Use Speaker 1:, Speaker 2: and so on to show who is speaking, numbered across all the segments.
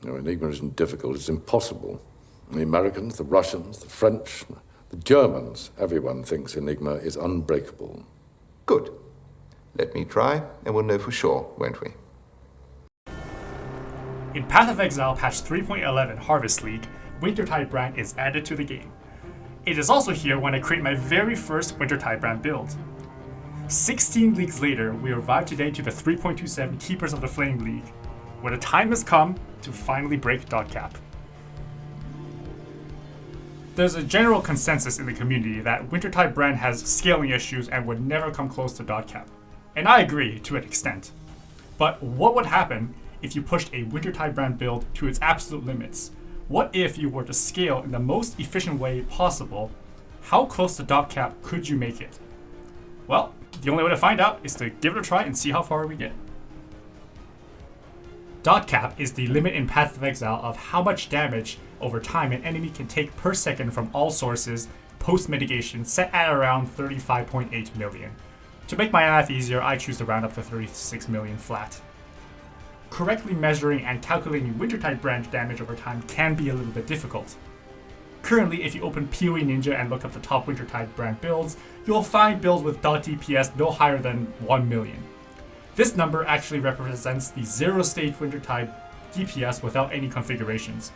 Speaker 1: No, Enigma isn't difficult, it's impossible. The Americans, the Russians, the French, the Germans, everyone thinks Enigma is unbreakable.
Speaker 2: Good. Let me try, and we'll know for sure, won't we?
Speaker 3: In Path of Exile patch 3.11 Harvest League, Wintertide brand is added to the game. It is also here when I create my very first Wintertide brand build. 16 leagues later, we arrive today to the 3.27 Keepers of the Flame League, where the time has come to finally break dot cap. There's a general consensus in the community that Wintertide brand has scaling issues and would never come close to dot cap. And I agree to an extent. But what would happen if you pushed a Wintertide brand build to its absolute limits? What if you were to scale in the most efficient way possible? How close to dot cap could you make it? Well, the only way to find out is to give it a try and see how far we get. Dot cap is the limit in Path of Exile of how much damage over time an enemy can take per second from all sources post-mitigation, set at around 35.8 million. To make my math easier, I choose to round up to 36 million flat. Correctly measuring and calculating Wintertide brand damage over time can be a little bit difficult. Currently, if you open PoE Ninja and look up the top Wintertide brand builds, you'll find builds with .DPS no higher than 1 million. This number actually represents the zero-stage Wintertide DPS without any configurations.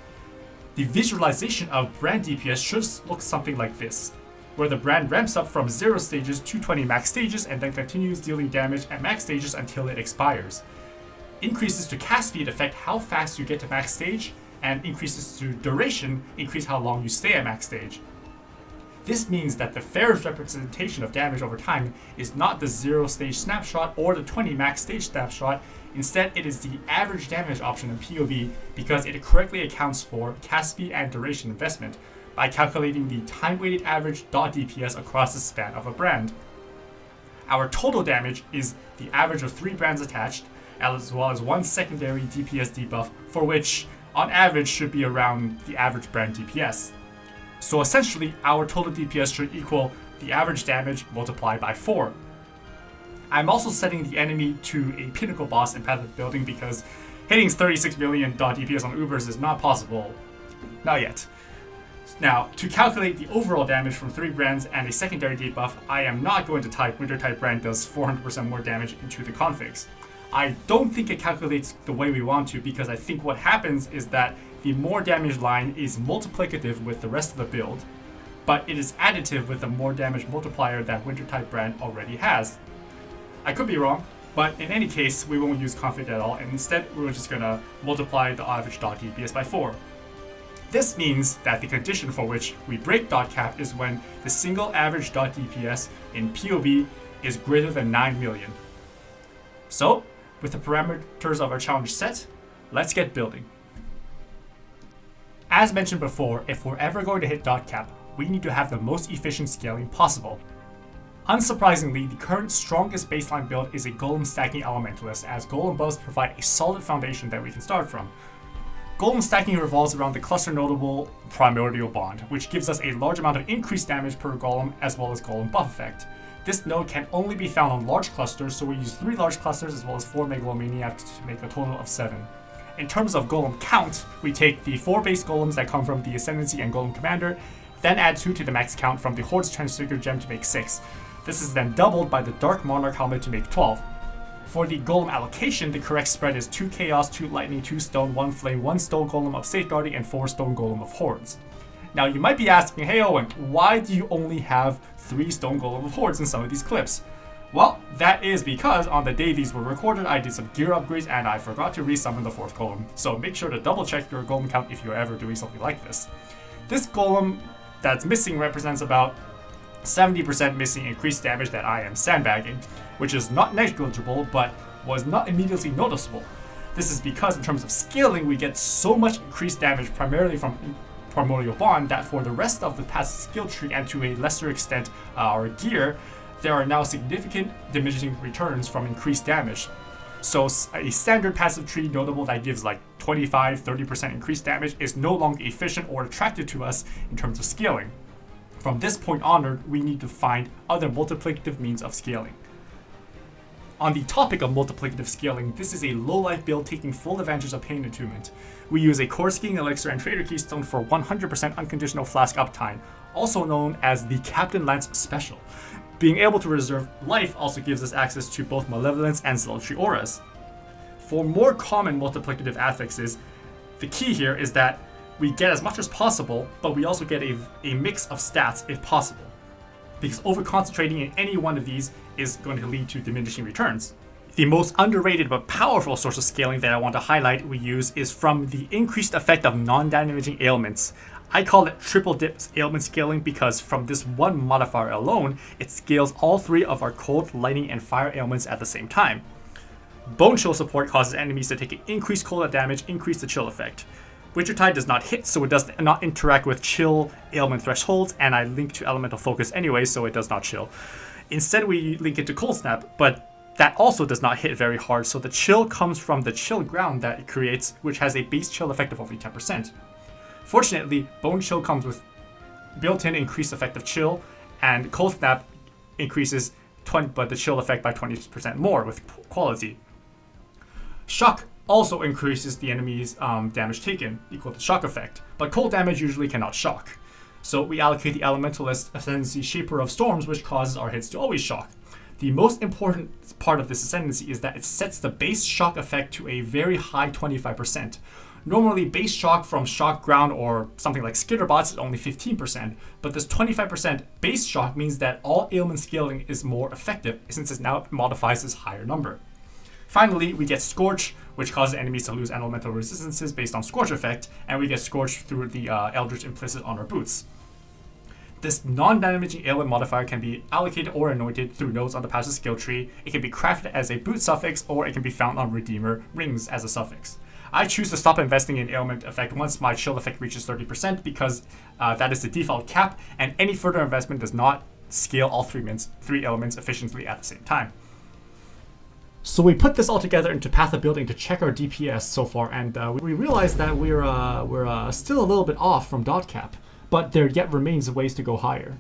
Speaker 3: The visualization of brand DPS should look something like this, where the brand ramps up from 0 stages to 20 max stages and then continues dealing damage at max stages until it expires. Increases to cast speed affect how fast you get to max stage, and increases to duration increase how long you stay at max stage. This means that the fairest representation of damage over time is not the 0 stage snapshot or the 20 max stage snapshot. Instead, it is the average damage option in PoE because it correctly accounts for cast speed and duration investment by calculating the time-weighted average .DPS across the span of a brand. Our total damage is the average of 3 brands attached, as well as 1 secondary DPS debuff, for which, on average, should be around the average brand DPS. So essentially, our total DPS should equal the average damage multiplied by 4. I'm also setting the enemy to a pinnacle boss in Path of Building because hitting 36 million DPS on Ubers is not possible. Not yet. Now, to calculate the overall damage from 3 brands and a secondary debuff, I am not going to type Wintertide brand does 400% more damage into the configs. I don't think it calculates the way we want to because I think what happens is that the more damage line is multiplicative with the rest of the build, but it is additive with the more damage multiplier that Wintertide brand already has. I could be wrong, but in any case, we won't use config at all, and instead we're just going to multiply the average .DPS by 4. This means that the condition for which we break dot cap is when the single average .DPS in PoE is greater than 9 million. So, with the parameters of our challenge set, let's get building. As mentioned before, if we're ever going to hit dot cap, we need to have the most efficient scaling possible. Unsurprisingly, the current strongest baseline build is a Golem stacking Elementalist, as Golem buffs provide a solid foundation that we can start from. Golem stacking revolves around the cluster notable Primordial Bond, which gives us a large amount of increased damage per Golem as well as Golem buff effect. This node can only be found on large clusters, so we use 3 large clusters as well as 4 Megalomaniacs to make a total of 7. In terms of Golem count, we take the 4 base Golems that come from the Ascendancy and Golem Commander, then add 2 to the max count from the Horde's Transfigured Gem to make 6. This is then doubled by the Dark Monarch Helmet to make 12. For the Golem allocation, the correct spread is 2 Chaos, 2 Lightning, 2 Stone, 1 Flame, 1 Stone Golem of Safeguarding, and 4 Stone Golem of Hordes. Now you might be asking, hey Owen, why do you only have 3 Stone Golem of Hordes in some of these clips? Well, that is because on the day these were recorded, I did some gear upgrades and I forgot to resummon the 4th Golem, so make sure to double check your Golem count if you're ever doing something like this. This Golem that's missing represents about 70% missing increased damage that I am sandbagging, which is not negligible but was not immediately noticeable. This is because in terms of scaling, we get so much increased damage primarily from Primordial Bond that for the rest of the passive skill tree and to a lesser extent our gear, there are now significant diminishing returns from increased damage. So a standard passive tree notable that gives like 25-30% increased damage is no longer efficient or attractive to us in terms of scaling. From this point onward, we need to find other multiplicative means of scaling. On the topic of multiplicative scaling, this is a low-life build taking full advantage of Pain Attunement. We use a Core Skiing Elixir and Trader Keystone for 100% unconditional flask uptime, also known as the Captain Lance Special. Being able to reserve life also gives us access to both Malevolence and Zealotry auras. For more common multiplicative affixes, the key here is that we get as much as possible, but we also get a mix of stats if possible, because over-concentrating in any one of these is going to lead to diminishing returns. The most underrated but powerful source of scaling that I want to highlight we use is from the increased effect of non-damaging ailments. I call it triple dip ailment scaling because from this one modifier alone, it scales all three of our cold, lightning, and fire ailments at the same time. Bone Chill support causes enemies to take an increased cold damage, increase the chill effect. Wintertide does not hit, so it does not interact with chill ailment thresholds, and I link to elemental focus anyway, so it does not chill. Instead, we link it to cold snap, but that also does not hit very hard, so the chill comes from the chill ground that it creates, which has a base chill effect of only 10%. Fortunately, Bone Chill comes with built-in increased effective chill, and cold snap increases but the chill effect by 20% more with quality. Shock also increases the enemy's damage taken, equal to shock effect, but cold damage usually cannot shock. So we allocate the Elementalist Ascendancy Shaper of Storms, which causes our hits to always shock. The most important part of this Ascendancy is that it sets the base shock effect to a very high 25%. Normally, base shock from Shock Ground or something like Skitterbots is only 15%, but this 25% base shock means that all ailment scaling is more effective, since it now modifies this higher number. Finally, we get Scorch, which causes enemies to lose elemental resistances based on Scorch effect, and we get Scorch through the Eldritch implicit on our boots. This non-damaging ailment modifier can be allocated or anointed through nodes on the passive skill tree. It can be crafted as a boot suffix, or it can be found on Redeemer rings as a suffix. I choose to stop investing in ailment effect once my chill effect reaches 30% because that is the default cap, and any further investment does not scale all three elements efficiently at the same time. So we put this all together into Path of Building to check our DPS so far, and we realized that we're still a little bit off from dot cap, but there yet remains ways to go higher.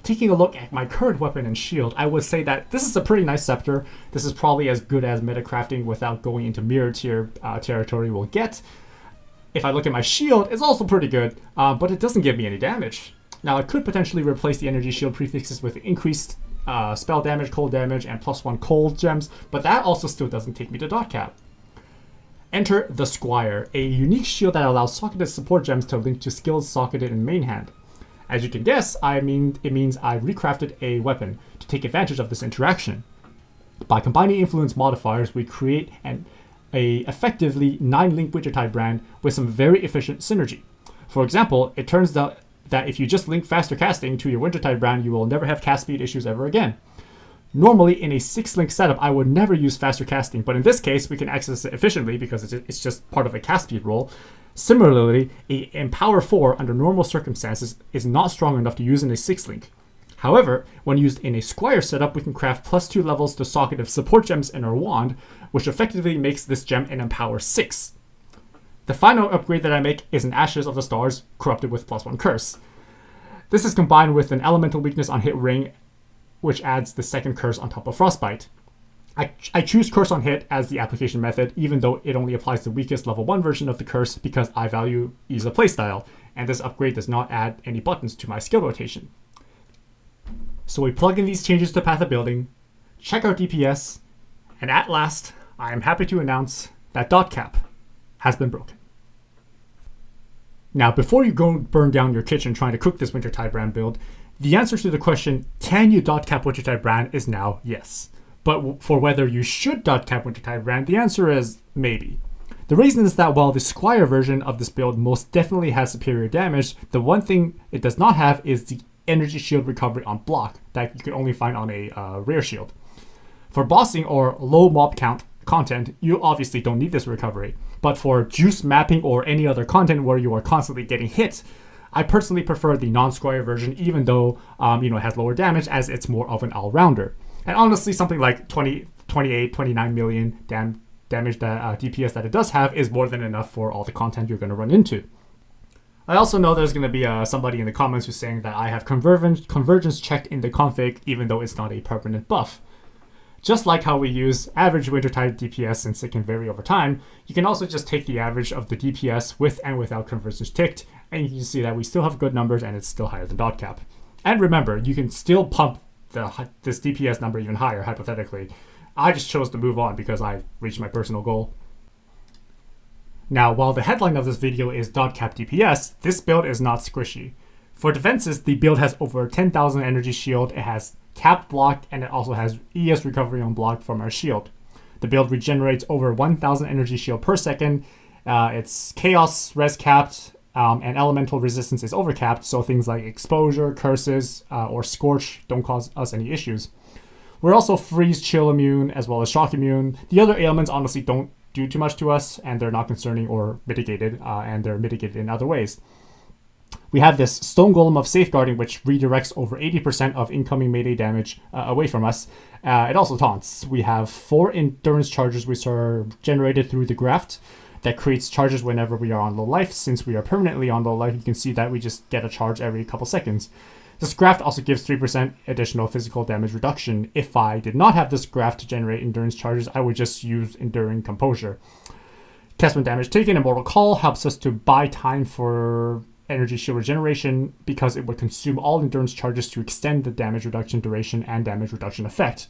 Speaker 3: Taking a look at my current weapon and shield, I would say that this is a pretty nice scepter. This is probably as good as metacrafting without going into mirror tier territory will get. If I look at my shield, it's also pretty good, but it doesn't give me any damage. Now I could potentially replace the energy shield prefixes with increased spell damage, cold damage, and +1 cold gems, but that also still doesn't take me to dot cap. Enter the Squire, a unique shield that allows socketed support gems to link to skills socketed in main hand. As you can guess, it means I recrafted a weapon to take advantage of this interaction. By combining influence modifiers, we create a effectively 9-link Wintertide brand with some very efficient synergy. For example, it turns out that if you just link faster casting to your Wintertide brand, you will never have cast speed issues ever again. Normally, in a 6-link setup, I would never use faster casting, but in this case, we can access it efficiently because it's just part of a cast speed roll. Similarly, a Empower 4 under normal circumstances is not strong enough to use in a 6-link. However, when used in a Squire setup, we can craft +2 levels to socketed support gems in our wand, which effectively makes this gem an Empower 6. The final upgrade that I make is an Ashes of the Stars corrupted with +1 curse. This is combined with an elemental weakness on hit ring, which adds the second curse on top of Frostbite. I choose Curse on Hit as the application method, even though it only applies the weakest level 1 version of the curse because I value ease of playstyle, and this upgrade does not add any buttons to my skill rotation. So we plug in these changes to Path of Building, check our DPS, and at last, I am happy to announce that dot cap has been broken. Now, before you go burn down your kitchen trying to cook this Wintertide brand build, the answer to the question, can you dot cap Wintertide brand, is now yes. But for whether you should dot cap Wintertide brand, the answer is maybe. The reason is that while the Squire version of this build most definitely has superior damage, the one thing it does not have is the energy shield recovery on block that you can only find on a rare shield. For bossing or low mob count content, you obviously don't need this recovery. But for juice mapping or any other content where you are constantly getting hit, I personally prefer the non-Squire version, even though it has lower damage as it's more of an all-rounder. And honestly, something like 28, 29 million damage that DPS that it does have is more than enough for all the content you're going to run into. I also know there's going to be somebody in the comments who's saying that I have convergence checked in the config, even though it's not a permanent buff. Just like how we use average Wintertide DPS since it can vary over time, you can also just take the average of the DPS with and without conversions ticked, and you can see that we still have good numbers and it's still higher than dot cap. And remember, you can still pump this DPS number even higher, hypothetically. I just chose to move on because I reached my personal goal. Now, while the headline of this video is dot cap DPS, this build is not squishy. For defenses, the build has over 10,000 energy shield, it has capped block, and it also has ES recovery on block from our shield. The build regenerates over 1,000 energy shield per second, it's chaos res capped, and elemental resistance is overcapped, so things like exposure, curses, or scorch don't cause us any issues. We're also freeze, chill immune, as well as shock immune. The other ailments honestly don't do too much to us, and they're not concerning or mitigated, and they're mitigated in other ways. We have this Stone Golem of Safeguarding, which redirects over 80% of incoming melee damage away from us. It also taunts. We have 4 endurance charges which are generated through the graft that creates charges whenever we are on low life. Since we are permanently on low life, you can see that we just get a charge every couple seconds. This graft also gives 3% additional physical damage reduction. If I did not have this graft to generate endurance charges, I would just use Enduring Composure. Cast when damage taken, Immortal Call helps us to buy time for energy shield regeneration because it would consume all endurance charges to extend the damage reduction duration and damage reduction effect.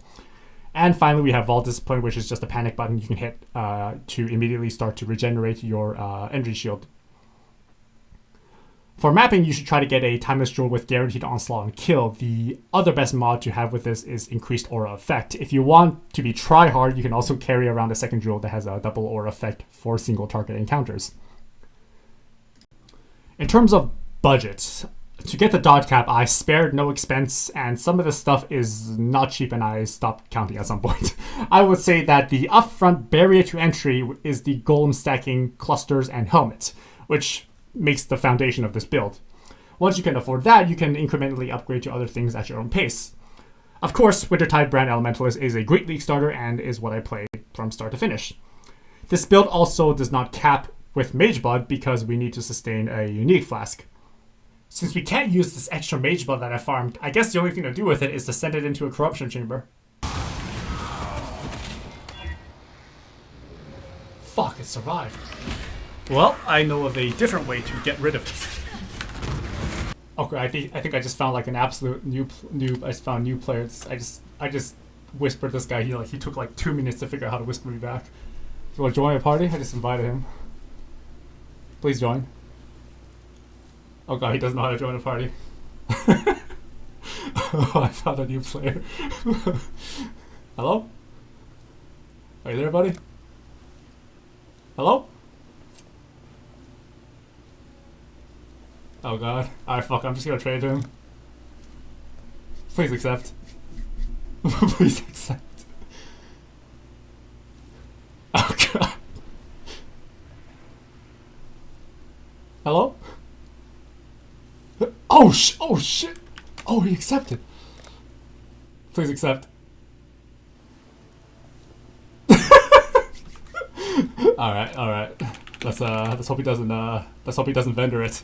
Speaker 3: And finally, we have Vault Discipline, which is just a panic button you can hit to immediately start to regenerate your energy shield. For mapping, you should try to get a Timeless Jewel with guaranteed onslaught and kill. The other best mod to have with this is increased aura effect. If you want to be try hard, you can also carry around a second jewel that has a double aura effect for single target encounters. In terms of budget, to get the dot cap, I spared no expense, and some of this stuff is not cheap, and I stopped counting at some point. I would say that the upfront barrier to entry is the golem stacking, clusters, and helmet, which makes the foundation of this build. Once you can afford that, you can incrementally upgrade to other things at your own pace. Of course, Wintertide brand Elementalist is a great league starter and is what I play from start to finish. This build also does not cap with Mage Blood because we need to sustain a unique flask. Since we can't use this extra Mage Blood that I farmed, I guess the only thing to do with it is to send it into a corruption chamber. Fuck, it survived. Well, I know of a different way to get rid of it. Okay, I think I just found like an absolute new. I just found new players. I just whispered this guy. He took like 2 minutes to figure out how to whisper me back. You want to join my party? I just invited him. Please join. Oh god, he doesn't know how to join a party. Oh, I found a new player. Hello? Are you there, buddy? Hello? Oh god. Alright, fuck, I'm just gonna trade to him. Please accept. Please accept. Oh god. Hello? Oh shit! Oh, he accepted. Please accept. Alright. Let's hope he doesn't vendor it.